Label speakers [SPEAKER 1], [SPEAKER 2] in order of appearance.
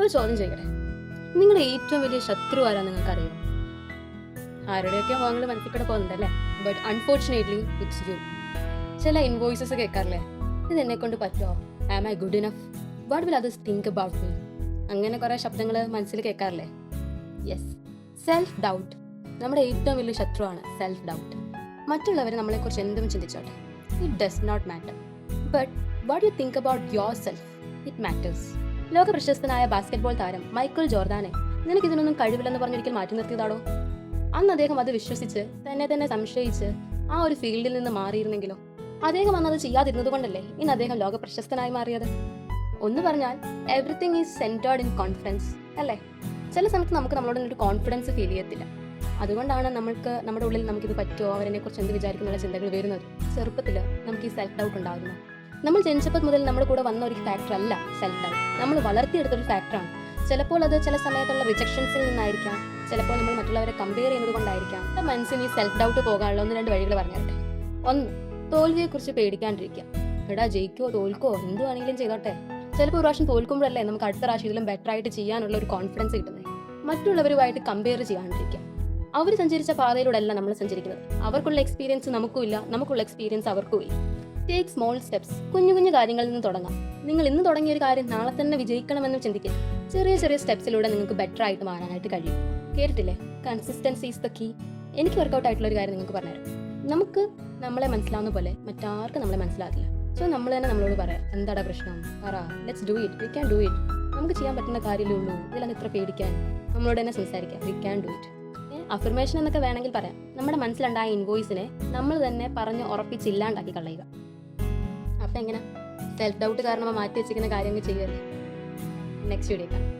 [SPEAKER 1] ഒരു ചോദ്യം ചെയ്യട്ടെ, നിങ്ങളുടെ ഏറ്റവും വലിയ ശത്രു ആരാ നിങ്ങൾക്കറിയോ? ആരുടെയൊക്കെ മോങ്ങൾ മനസ്സിൽ കൂടെ പോകുന്നുണ്ടല്ലേ, ബട്ട് അൺഫോർച്ചുനേറ്റ്ലി ഇറ്റ്സ് യു. ചില ഇൻവോയ്സസ് കേൾക്കാറില്ലേ, ഇത് എന്നെ കൊണ്ട് പറ്റുമോ, am I good enough, what will others think about me, അങ്ങനെ കുറേ ശബ്ദങ്ങൾ മനസ്സിൽ കേൾക്കാറില്ലേ? Yes, self doubt. നമ്മുടെ ഏറ്റവും വലിയ ശത്രുവാണ് സെൽഫ് ഡൗട്ട്. മറ്റുള്ളവർ നമ്മളെക്കുറിച്ച് എന്തും ചിന്തിച്ചോട്ടെ, it does not matter, but what you think about yourself, it matters. ലോക പ്രശസ്തനായ ബാസ്കറ്റ്ബോൾ താരം മൈക്കിൾ ജോർദാനെ നിനക്ക് ഇതിനൊന്നും കഴിവില്ലെന്ന് പറഞ്ഞൊരിക്കൽ മാറ്റി നിർത്തിയതാടോ. അന്ന് അദ്ദേഹം അത് വിശ്വസിച്ച് തന്നെ സംശയിച്ച് ആ ഒരു ഫീൽഡിൽ നിന്ന് മാറിയിരുന്നെങ്കിലോ? അദ്ദേഹം അന്നത് ചെയ്യാതിരുന്നത് കൊണ്ടല്ലേ ഇന്ന് അദ്ദേഹം ലോക പ്രശസ്തനായി മാറിയത്. ഒന്ന് പറഞ്ഞാൽ everything is centred in confidence അല്ലേ. ചില സമയത്ത് നമുക്ക് നമ്മളോട് ഒരു കോൺഫിഡൻസ് ഫീൽ ചെയ്യത്തില്ല. അതുകൊണ്ടാണ് നമ്മുടെ ഉള്ളിൽ നമുക്കിത് പറ്റുമോ, അവരെന്നെ കുറിച്ച് എന്ത് വിചാരിക്കുന്നുള്ള ചിന്തകൾ വരുന്നത്. ചെറുപ്പത്തിൽ നമുക്ക് ഈ സെൽഫ് ഡൗട്ട് ഉണ്ടാകുന്നു. നമ്മൾ ജനിച്ചപ്പോൾ മുതൽ നമ്മുടെ കൂടെ വന്ന ഒരു ഫാക്ടർ അല്ല സെൽഫ് ഡൗട്ട്, നമ്മൾ വളർത്തിയെടുത്തൊരു ഫാക്ടറാണ്. ചിലപ്പോൾ അത് ചില സമയത്തുള്ള റിജക്ഷൻസിൽ നിന്നായിരിക്കാം, ചിലപ്പോൾ നമ്മൾ മറ്റുള്ളവരെ കമ്പയർ ചെയ്യുന്നത് കൊണ്ടായിരിക്കാം. മനസ്സിന് ഈ സെൽഫ് ഡൗട്ട് പോകാനുള്ള 1-2 വഴികൾ പറഞ്ഞു തരട്ടെ. 1, തോൽവിയെക്കുറിച്ച് പേടിക്കാണ്ടിരിക്കുക. എടാ, ജയിക്കോ തോൽക്കോ എന്ത് വേണമെങ്കിലും ചെയ്തോട്ടെ. ചിലപ്പോൾ ഒരു പ്രാവശ്യം തോൽക്കുമ്പോഴല്ലേ നമുക്ക് അടുത്ത പ്രാവശ്യം ഇതിലും ബെറ്റർ ആയിട്ട് ചെയ്യാനുള്ള ഒരു കോൺഫിഡൻസ് കിട്ടുന്നത്. മറ്റുള്ളവരുമായിട്ട് കമ്പയർ ചെയ്യാണ്ടിരിക്കുക. അവർ സഞ്ചരിച്ച പാതയിലൂടെ അല്ല നമ്മൾ സഞ്ചരിക്കുന്നത്. അവർക്കുള്ള എക്സ്പീരിയൻസ് നമുക്കും ഇല്ല, നമുക്കുള്ള എക്സ്പീരിയൻസ് അവർക്കും ഇല്ല. Take small steps. കുഞ്ഞു കുഞ്ഞു കാര്യങ്ങളിൽ നിന്ന് തുടങ്ങാം. നിങ്ങൾ ഇന്ന് തുടങ്ങിയ ഒരു കാര്യം നാളെ തന്നെ വിജയിക്കണമെന്ന് ചിന്തിക്കുക. ചെറിയ ചെറിയ സ്റ്റെപ്സിലൂടെ നിങ്ങൾക്ക് ബെറ്റർ ആയിട്ട് മാറാനായിട്ട് കഴിയും. കേട്ടിട്ടില്ലേ, കൺസിസ്റ്റൻസി ഈസ് ദ കീ. എനിക്ക് വർക്കൗട്ട് ആയിട്ടുള്ള ഒരു കാര്യം നിങ്ങൾക്ക് പറഞ്ഞുതരാം. നമുക്ക് നമ്മളെ മനസ്സിലാവുന്ന പോലെ മറ്റാർക്കും നമ്മളെ മനസ്സിലാകില്ല. സോ നമ്മൾ തന്നെ നമ്മളോട് പറയാം, എന്താടാ പ്രശ്നം, പറ, let's do it, we can do it, നമുക്ക് ചെയ്യാൻ പറ്റുന്ന കാര്യമല്ലേ ഉള്ളൂ, ഇതിലാണ് ഇത്ര പേടിക്കാൻ. നമ്മളോട് തന്നെ സംസാരിക്കാം, we can do it. Affirmation എന്നൊക്കെ വേണമെങ്കിൽ പറയാം. നമ്മുടെ മനസ്സിലുണ്ടായ ഇൻവോയ്സിനെ നമ്മൾ തന്നെ പറഞ്ഞ് ഉറപ്പിച്ചില്ലാണ്ടാക്കി കളയുക. അപ്പം എങ്ങനെ സെൽഫ് ഡൗട്ട് കാരണം മാറ്റി വെച്ചിരിക്കുന്ന കാര്യങ്ങൾ ചെയ്യുമല്ലേ. നെക്സ്റ്റ് വീഡിയോ കാണാം.